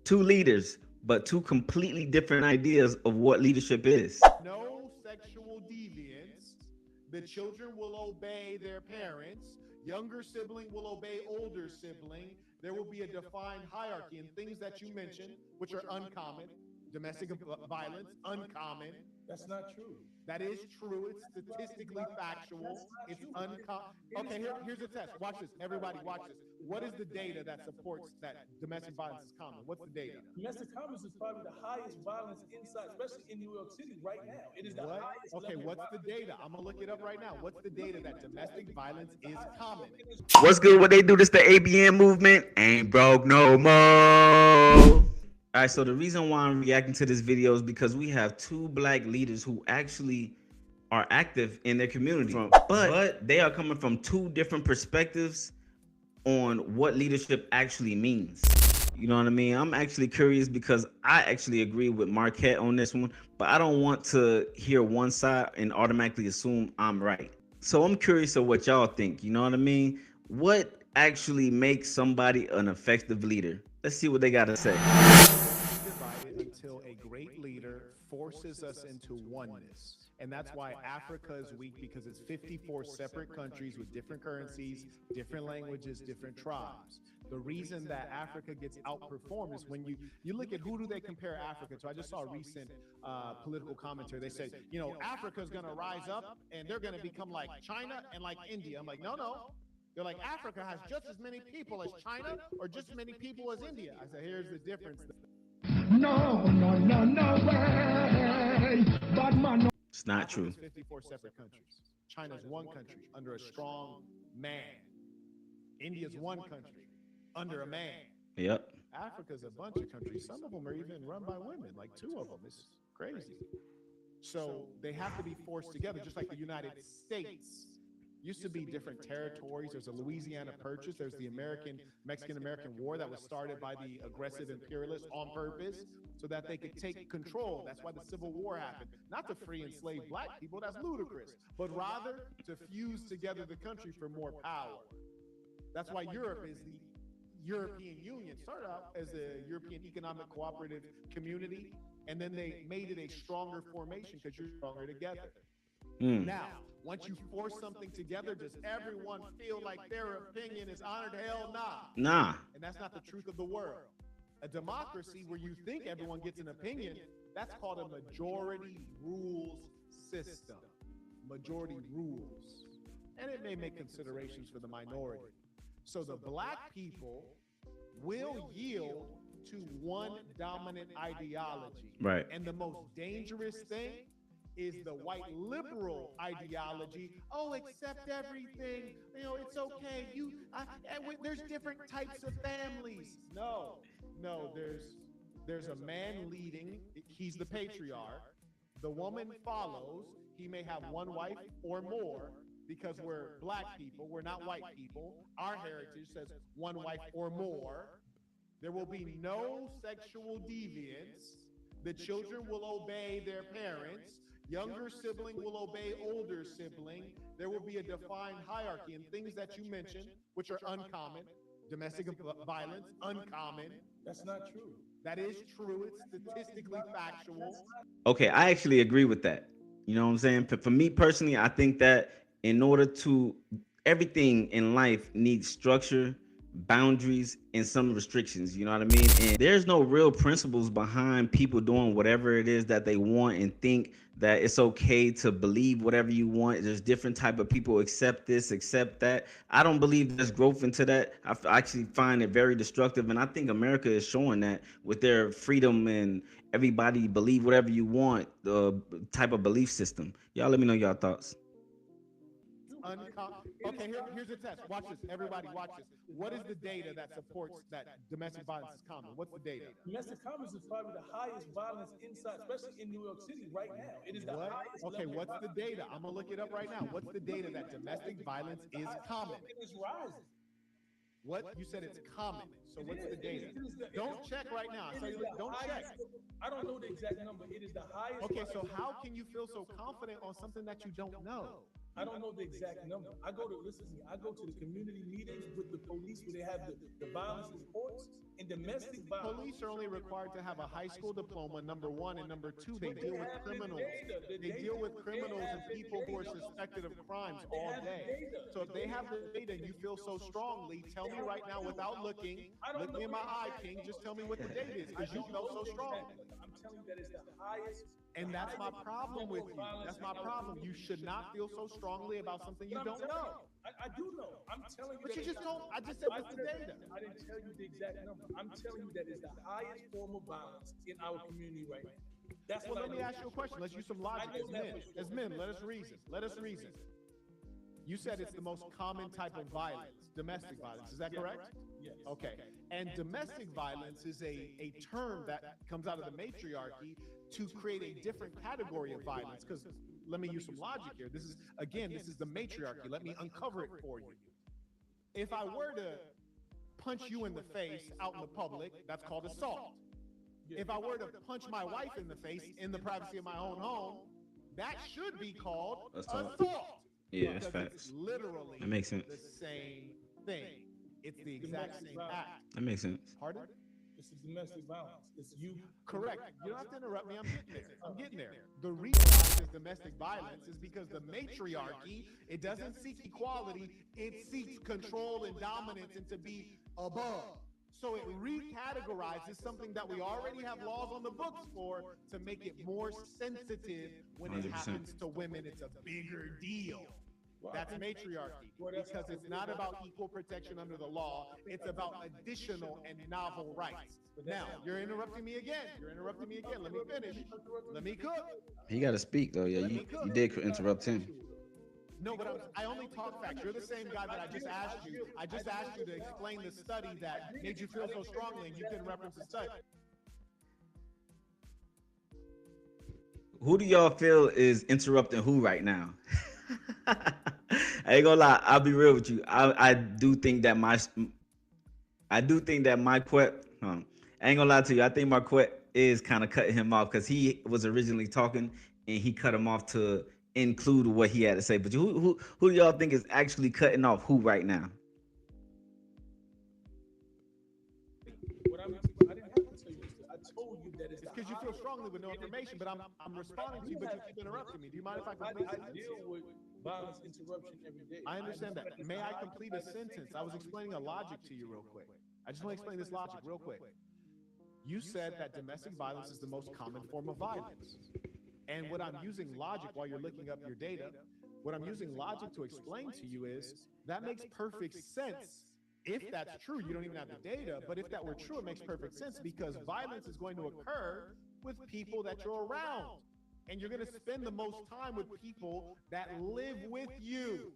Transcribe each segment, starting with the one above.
two leaders, but two completely different ideas of what leadership is. No sexual deviance. The children will obey their parents. Younger sibling will obey older sibling. There will be a defined hierarchy and things that you mentioned, which are uncommon. Domestic violence, uncommon. That's not true. That is true. It's statistically factual. It's uncommon. Okay, here's a test. Watch this. Everybody, watch this. What is the data that supports that domestic violence is common? What's the data? Domestic violence is probably the highest violence inside, especially in New York City right now. It is the What? highest. Okay, what's the data? I'm gonna look it up right now. What's the data that domestic violence is common? What's good? What they do? This the ABN movement. Ain't broke no more. All right, so the reason why I'm reacting to this video is because we have two black leaders who actually are active in their community, but they are coming from two different perspectives on what leadership actually means. You know what I mean? I'm actually curious because I actually agree with Marquette on this one, but I don't want to hear one side and automatically assume I'm right. So I'm curious of what y'all think. You know what I mean? What actually makes somebody an effective leader? Let's see what they got to say. Divided until a great leader forces us into oneness. And that's why Africa is weak, because it's 54 separate countries with different currencies, different languages, different tribes. The reason that Africa gets outperformed is when you look at who do they compare Africa to. I just saw a recent political commentary. They said, you know, Africa is going to rise up and they're going to become like China and like India. I'm like, no. They're like, Africa has just as many people as China or just as many people as India. I said, here's the difference. No way. Bad man. It's not true. 54 separate countries. China's one country under a strong man. India's one country under a man. Yep. Africa's a bunch of countries. Some of them are even run by women, like two of them. It's crazy. So they have to be forced together, just like the United States. Used to be different territories. There's a Louisiana Purchase. There's the Mexican-American War that was started by the aggressive imperialists on purpose so that they could take control. That's why the Civil War happened. Not to free enslaved black people, that's ludicrous, but rather to fuse together the country for more power. That's why Europe is the European Union. Started out as a European Economic Cooperative Community, and then they made it a stronger formation because you're stronger together. Now, once you force something together, does everyone feel like their opinion is honored? Hell Nah. And that's not the truth of the world. A democracy where you think everyone gets an opinion, that's called a majority rules system. Majority rules. And it may make considerations for the minority. So the black people will yield to one dominant ideology. Right. And the most dangerous thing is the white liberal ideology. Oh, accept everything. You know, it's okay. There's different types of families. No, there's a man leading. He's the patriarch. The woman follows. He may have one wife or more because we're black people. We're not white people. Our heritage says one wife or more. There will be no sexual deviance. The children will obey their parents. Younger sibling will obey older sibling. There will be a defined hierarchy and things that you mentioned, which are uncommon. Domestic violence, uncommon. That's not true. That is true. It's statistically factual. Okay, I actually agree with that. You know what I'm saying? For me personally, I think that in order to, everything in life needs structure, boundaries, and some restrictions. You know what I mean? And there's no real principles behind people doing whatever it is that they want and think that it's okay to believe whatever you want. There's different type of people accept this, accept that. I don't believe there's growth into that. I actually find it very destructive, and I think America is showing that with their freedom and everybody believe whatever you want, the type of belief system. Y'all let me know y'all thoughts. Okay, here's a test. Watch this. Everybody watch this. What is the data that supports that domestic violence is common? What's the data? Domestic violence is probably the highest violence inside, especially in New York City right now. It is the highest. Okay, what's the data? I'm gonna look it up right now. What's the data that domestic violence is common? It is rising. What? You said it's common. So what's the data? Don't check right now. So don't check. I don't know the exact number. It is the highest. Okay, so how can you feel so confident on something that you don't know? I don't know the exact number. I go to listen to me. I go to the community meetings with the police where they have the violence reports and domestic violence. Police are only required to have a high school diploma, number one, and number two, they deal with criminals. They deal with criminals and people who are suspected of crimes all day. So if they have the data and you feel so strongly, tell me right now without looking, look me in my eye, King, just tell me what the date is, because you felt so strong. I'm telling you that it's the highest. And that's my problem with you. That's my problem. You should not feel so strongly about something you don't know. I do know. I'm telling you. But you just told, I just said, what's the data? I didn't tell you the exact number. I'm telling you that it's the highest form of violence in our community right now. That's well, let me ask you a question. Let's use some logic as men. As men, let us reason. Let us reason. You said it's the most common type of violence, domestic violence. Is that correct? Yes. Okay. And domestic violence is a term that comes out of the matriarchy to create a different category of violence. Because let me use some logic here. This is the matriarchy. Let me uncover it for you. If I were to punch you in the face out in the public, that's called assault. If I were to punch my wife in the face in the privacy of my own home, that should be called assault. Yeah, that's facts. It's literally that makes sense. The same thing. It's the exact same act. That makes sense. Pardon? It's domestic violence. It's you. Correct. You don't have to interrupt me. I'm getting there. The reason why it's domestic violence is because the matriarchy, it doesn't seek equality. It seeks control and dominance and to be above. So it recategorizes something that we already have laws on the books for to make it more sensitive when 100%. It happens to women. It's a bigger deal. That's matriarchy, because it's not about equal protection under the law. It's about additional and novel rights. Now, you're interrupting me again. Let me finish. Let me cook. He got to speak, though. Yeah, you did interrupt him. No, but I only talk facts. You're the same guy that I just asked you. I just asked you to explain the study that made you feel so strongly, and you can reference the study. Who do y'all feel is interrupting who right now? I ain't gonna lie. I'll be real with you. I do think that Marquette. I ain't gonna lie to you. I think Marquette is kind of cutting him off because he was originally talking and he cut him off to include what he had to say. But who do y'all think is actually cutting off who right now? I didn't have to tell you. I told you that it's because you feel strongly with no information. But I'm responding to you, but you keep interrupting me. Do you mind if I complete a sentence? I deal with violence interruption every day. I understand that. May I complete a sentence? I was explaining a logic to you real quick. I just want to explain this logic real quick. You said that domestic violence is the most common form of violence. And what I'm using logic while you're looking up your data, what I'm using logic to explain to you is that makes perfect sense. If that's true, you don't even have the data, but if that were true, it makes perfect sense because violence is going to occur with people that you're around. And you're going to spend the most time with people that live with you.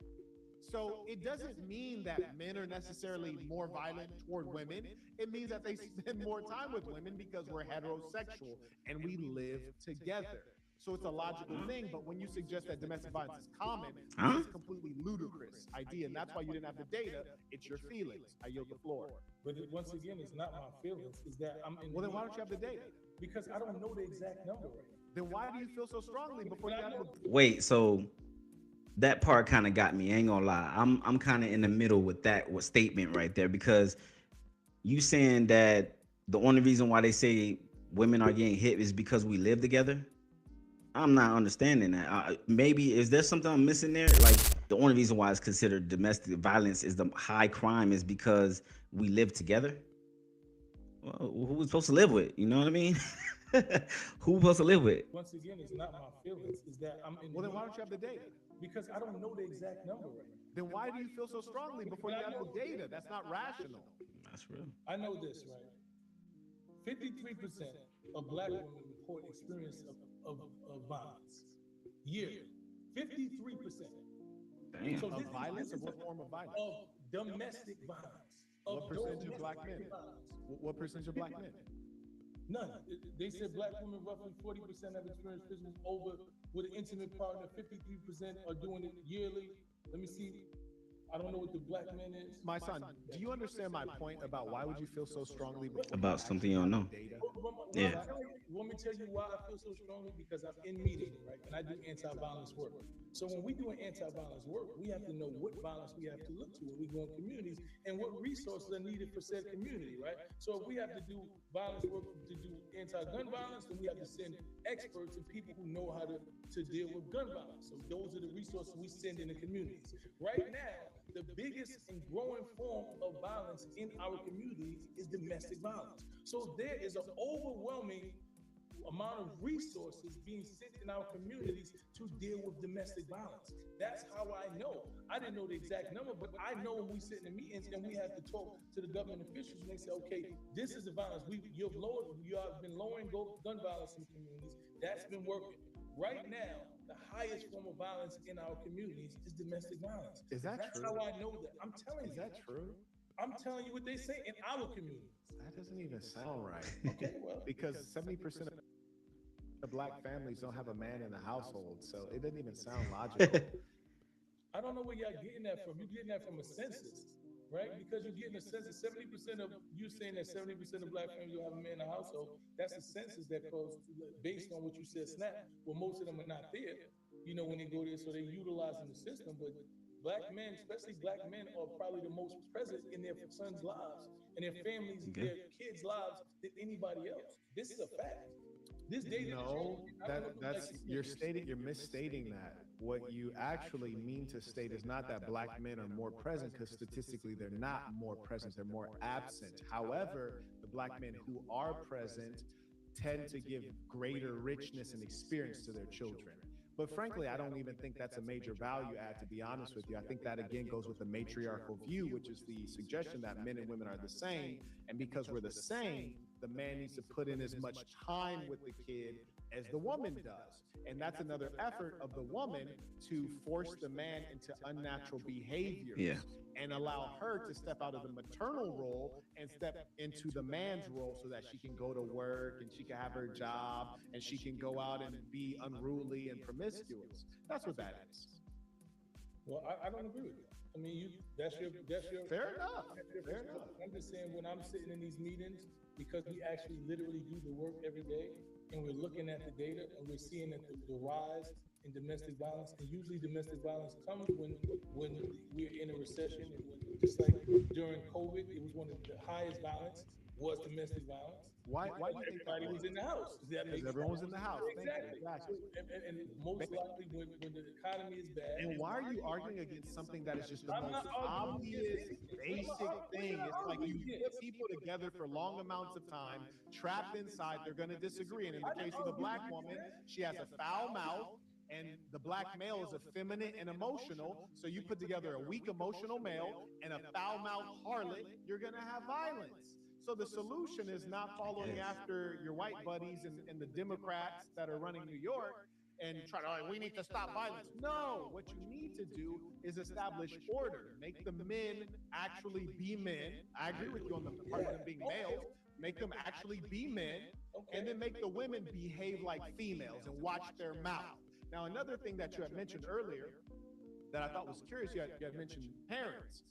So it doesn't mean that men are necessarily more violent toward women. It means that they spend more time with women because we're heterosexual and we live together. So it's a logical thing, but when you suggest that domestic violence is common, it's a completely ludicrous idea, and that's why you didn't have the data. It's your feelings. I yield the floor. But once again, it's not my feelings. It's that I'm in. Well, then why don't you have the data? Because I don't know the exact number right now. Then why do you feel so strongly before you have the... Wait, so that part kind of got me. I ain't gonna lie. I'm kind of in the middle with that statement right there because you saying that the only reason why they say women are getting hit is because we live together. I'm not understanding that. Maybe is there something I'm missing there? Like the only reason why it's considered domestic violence is the high crime is because we live together. Well, who we supposed to live with? You know what I mean? Who we supposed to live with? Once again, it's not my feelings. It's that I'm in. Well, then why don't you have the data? Because I don't know the exact number right now. Then why do you feel so strongly before you have the data? That's not rational. That's real. I know this, right? 53% of Black women report experience of violence yearly. 53%. Damn. So of violence? Of what form of violence? Of domestic violence. What percentage of Black men? What percentage of Black men? None. They said Black women roughly 40% have experienced physical over with an intimate partner. 53% are doing it yearly. Let me see. I don't know what the Black man is. My son, do you understand my point about why would you feel so strongly about something you don't know? What Yeah. want me to tell you why I feel so strongly? Because I'm in meetings, right? And I do anti-violence work. So when we do anti-violence work, we have to know what violence we have to look to when we go in communities and what resources are needed for said community, right? So if we have to do violence work to do anti-gun violence, then we have to send experts and people who know how to deal with gun violence. So those are the resources we send in the communities. Right now, the biggest and growing form of violence in our communities is domestic violence. So there is an overwhelming amount of resources being sent in our communities to deal with domestic violence. That's how I know. I didn't know the exact number, but I know when we sit in the meetings and we have to talk to the government officials and they say, okay, this is the violence. You have been lowering gun violence in communities. That's been working. Right now, the highest form of violence in our communities is domestic violence. Is that That's true? how I know that. I'm telling you. Is that true? I'm telling you what they say in our communities. That doesn't even sound right. Okay, well, Because 70% of Black families don't have a man in the household, so it doesn't even sound logical. I don't know where y'all getting that from. You're getting that from a census, right? Because you're getting a census. 70% of you saying that 70% of Black families will have a man in the household. That's a census that goes based on what you said, SNAP. Well, most of them are not there, you know, when they go there, so they're utilizing the system. But Black men, especially Black men, are probably the most present in their sons' lives and their families, their kids' lives than anybody else. This is a fact. This data. No, you're misstating that. What you actually mean to state is not that Black men are more present, because statistically they're not more present, they're more absent. However, the Black men who are present tend to give greater richness and experience to their children. But frankly, I don't even think that's a major value add, to be honest with you. I think that again goes with the matriarchal view, which is the suggestion that men and women are the same. And because we're the same, the man needs to put in as much time with the kid as the woman does. And that's another effort of the woman to force the man into unnatural behaviors and allow her to step out of the maternal role and step into the man's role so that she can go to work and she can have her job and she can go out and be unruly and promiscuous. That's what that is. Well, I don't agree with you. I mean, that's your fair enough. Fair enough. I'm just saying, when I'm sitting in these meetings, because we actually literally do the work every day, and we're looking at the data and we're seeing that the rise in domestic violence, and usually domestic violence comes when we're in a recession, and just like during COVID, it was one of the highest violence was domestic violence. Why do you think everybody was in the house? Because everyone was in the house. Exactly. And most likely when the economy is bad. And why are you arguing against something that is just the most obvious, basic thing? It's like you put people together for long amounts of time, trapped inside, they're going to disagree. And in the case of the Black woman, she has a foul mouth, and the Black male is effeminate and emotional. So you put together a weak emotional male and a foul-mouthed harlot, you're going to have violence. So the solution is not following after your white buddies and the Democrats that are running New York and try to, we need to stop violence. No, what you need to do is establish order. Make the men actually be men. I agree with you on the part of them being males. Make them actually be men, and then make the women behave like females and watch their mouth. Now, another thing that you had mentioned earlier that I thought was curious, you had mentioned parents,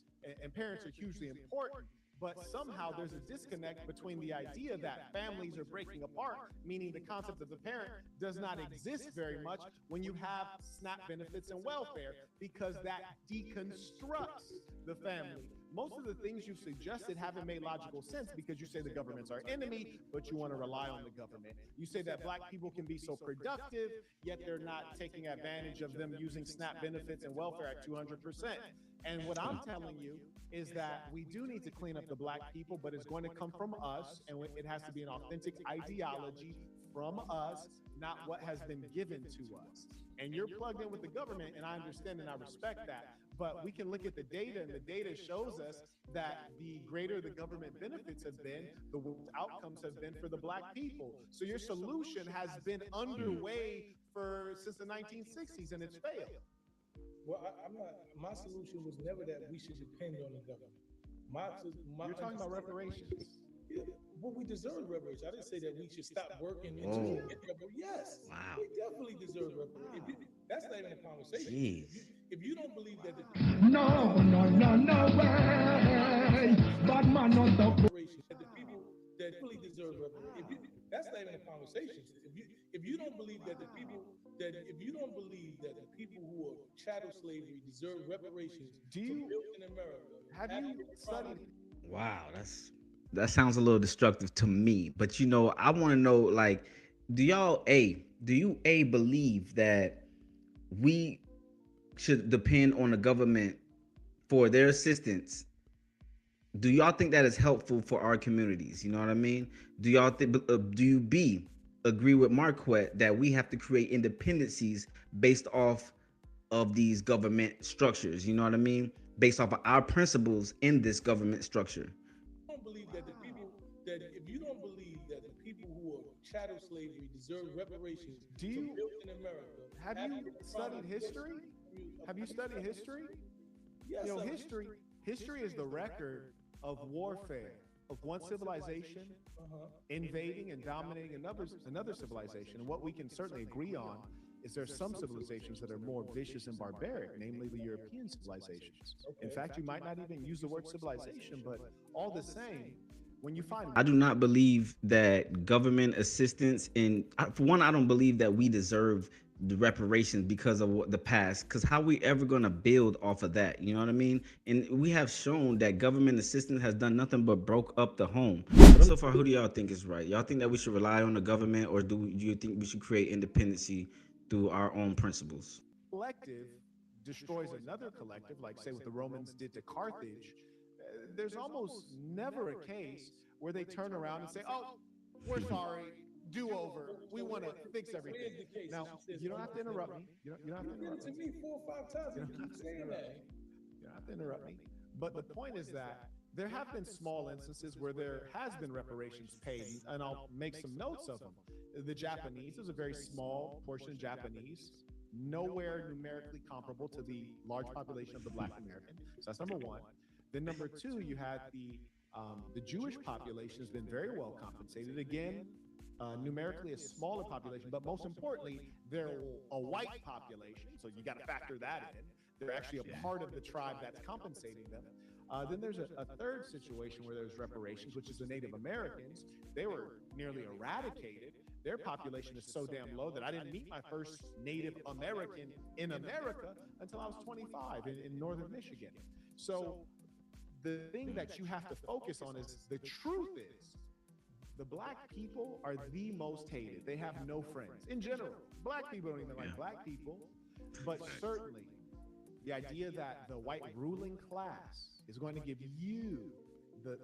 and parents are hugely important. But somehow there's a disconnect between the idea that families are breaking apart, meaning the concept of the parent does not exist very much when you have SNAP benefits and welfare, because that deconstructs the family. Most of the things you've suggested haven't made logical sense, because you say the government's our enemy, but you want to rely on the government. You say that Black people can be so productive, yet they're not taking advantage of them using SNAP benefits and welfare at 200%. And what I'm telling you is that we do need to clean up the Black people, but it's going to come from us, and it has to be an authentic ideology from us, not what has been given to us. And you're plugged in with the government, and I understand and I respect that. But we can look at the data, and the data shows us that the greater the government benefits have been, the worse outcomes have been for the Black people. So your solution has been underway since the 1960s, and it's failed. Well, I'm not. My solution was never that we should depend on the government. You're talking about reparations. Yeah, well, we deserve reparations. I didn't say that we should stop working. Yes, wow, we definitely deserve reparations. That's not even a conversation. Jeez. If you don't believe that No way. Bad man not the that the people that that fully deserve reparations. That's not even a conversation. If you don't believe that the people that if you don't believe that the people who are chattel slavery deserve reparations Do for you built in America, have you studied? Wow, that sounds a little destructive to me. But I want to know, like, do you believe that we should depend on the government for their assistance? Do y'all think that is helpful for our communities? You know what I mean? Do you agree with Marquette that we have to create independencies based off of these government structures? You know what I mean? Based off of our principles in this government structure. don't believe that the people that if you don't believe that the people who are chattel slavery deserve reparations Do for you built in America, have you studied history? Have you studied history? Yes, You know, history is the record of warfare of one civilization invading and dominating another civilization. And what we can certainly agree on is there are some civilizations that are more vicious and barbaric, namely the European civilizations. In fact, you might not even use the word civilization, but all the same, when you find I do not believe that government assistance, and for one, I don't believe that we deserve the reparations because of the past. Because how we ever going to build off of that? You know what I mean? And we have shown that government assistance has done nothing but broke up the home. So far, who do y'all think is right? Y'all think that we should rely on the government, or do you think we should create independency through our own principles? collective destroys another collective, like say what the Romans did to Carthage, there's almost never a case where they turn around and say, "Oh, we're sorry, do over. We want to fix everything." where's the case? Now, She says you don't have to interrupt me. You don't have to You did it interrupt to me. me 4 or 5 times You and don't you have keep to saying interrupt that. me. You don't have to interrupt me. But the point is that there have been small instances where there has been reparations paid, and I'll make some notes of them. The Japanese, there's a very small portion of Japanese, nowhere numerically comparable to the large population of the Black American. So that's number one. Then number two, you had the Jewish population has been very well compensated. Again, numerically a smaller population, but most importantly, they're a white population. So you got to factor that in. They're actually a part of the tribe that's compensating them. Then there's a third situation where there's reparations, which is the Native Americans. They were nearly eradicated. Their population is so damn low that I didn't meet my first Native American in America until I was 25 in northern Michigan. So the thing that you have to focus on is the truth is the Black people are the most hated. They have no friends in general. Black people don't even like Black people, but certainly the idea that the white ruling class is going to give you,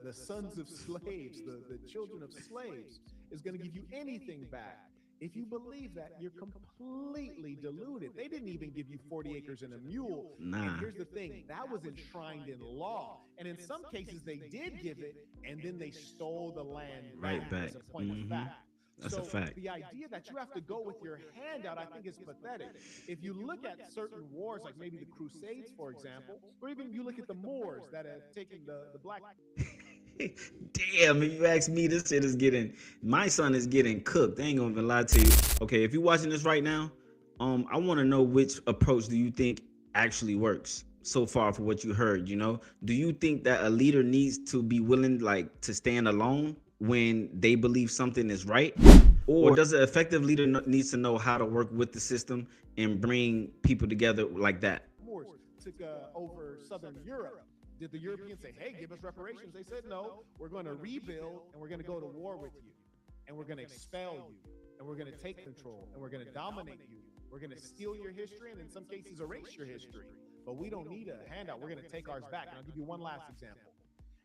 the sons of slaves, the children of slaves, is going to give you anything back. If you believe that, you're completely deluded. They didn't even give you 40 acres and a mule. Nah. And here's the thing, that was enshrined in law. And in some cases, they did give it, and then they stole the land Right back. as a point of fact. That's so a fact. the idea that you have to go with your hand out, I think is pathetic. If you look at certain wars, like maybe the Crusades, for example, or even you look at the Moors that have taken the Black. Damn, if you ask me, this shit is my son is getting cooked. They ain't gonna even lie to you. Okay, if you're watching this right now, I want to know which approach do you think actually works so far for what you heard, Do you think that a leader needs to be willing, like, to stand alone when they believe something is right? Or does an effective leader needs to know how to work with the system and bring people together like that? Moors took over Southern Europe. Did the Europeans say, "Hey, give us reparations"? They said, "No, we're going to rebuild and we're going to go to war with you. And we're going to expel you. And we're going to take control. And we're going to dominate you. We're going to steal your history and in some cases erase your history. But we don't need a handout. We're going to take ours back." And I'll give you one last example.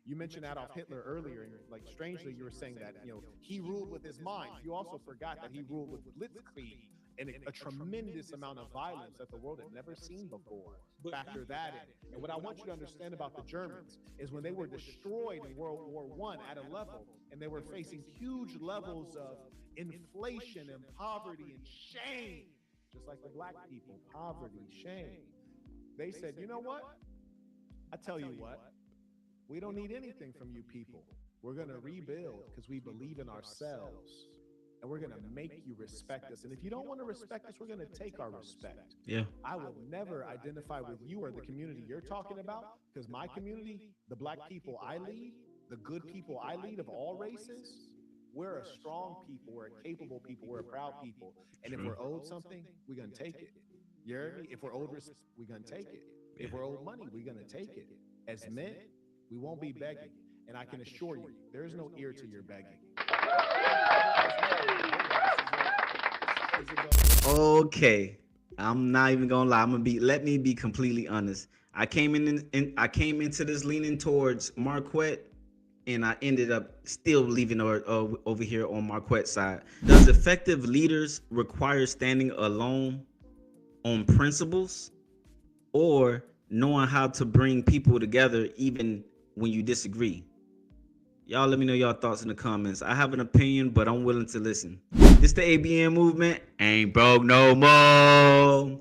You mentioned Adolf Hitler earlier, and like strangely, you were saying that he ruled with his mind. You also forgot that he ruled with blitzkrieg and a tremendous amount of violence that the world had never seen before. Factor that in. And what I want you to understand about the Germans is when they were destroyed in World War I at a level, and they were facing huge levels of inflation and poverty and shame, just like the Black people, poverty, shame. They said, "You know what? I tell you what. We don't need anything from you people. We're going to rebuild because we believe in ourselves. And we're going to make you respect us. And if you don't want to respect us, we're going to take our respect. Yeah. I will never identify with you or the community you're talking about because my community, the Black people I lead, the good people I lead of all races, we're a strong people, we're a capable people, we're a proud people. And if we're owed something, we're gonna take it. You heard me? If we're owed respect, we're gonna take it. If we're owed money, we're gonna take it. As men, we won't be begging. And I can assure you, there is no ear to your begging. Okay, I'm not even gonna lie. Let me be completely honest. I came I came into this leaning towards Marquette, and I ended up still leaving her over here on Marquette's side. Does effective leaders require standing alone on principles, or knowing how to bring people together even when you disagree? Y'all let me know y'all thoughts in the comments. I have an opinion, but I'm willing to listen. This the ABN movement. Ain't broke no more.